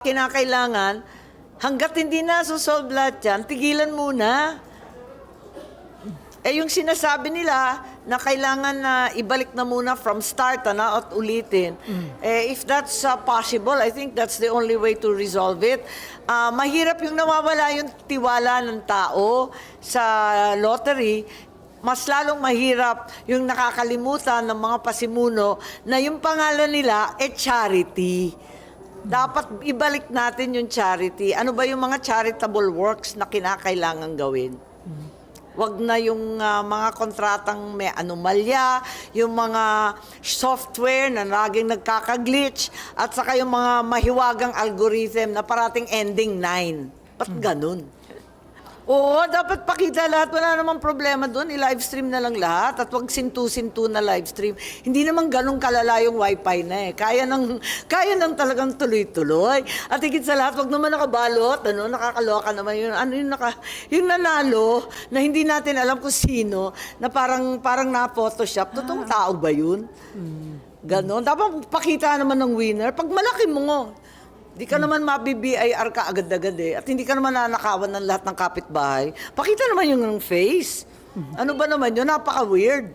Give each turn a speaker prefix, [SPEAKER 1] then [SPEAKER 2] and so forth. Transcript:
[SPEAKER 1] Kinakailangan, hanggat hindi na-solve lahat yan, tigilan muna. Yung sinasabi nila na kailangan na ibalik na muna from start at ulitin. If that's possible, I think that's the only way to resolve it. Mahirap yung nawawala yung tiwala ng tao sa lottery. Mas lalong mahirap yung nakakalimutan ng mga pasimuno na yung pangalan nila charity. Dapat ibalik natin yung charity. Ano ba yung mga charitable works na kinakailangan gawin? Wag na yung mga kontratang may anomalya, yung mga software na laging nagkakaglitch, at saka yung mga mahiwagang algorithm na parating ending 9. Ba't ganun? Oo, dapat pakita lahat. Wala namang problema doon. I-livestream na lang lahat at wag sintu-sintu na livestream. Hindi naman ganun kalala yung wifi na eh. Kaya nang talagang tuloy-tuloy. At higit sa lahat, wag naman nakabalot. Nakakaloka naman yun. Yung nanalo na hindi natin alam kung sino, na parang na-photoshop. Totoong tao ba yun? Ganon. Dapat pakita naman ng winner. Pag malaki mo, di ka naman mabi-BIR ka agad-agad eh. At hindi ka naman nanakawan ng lahat ng kapitbahay. Pakita naman yung face. Ano ba naman yun? Napaka-weird.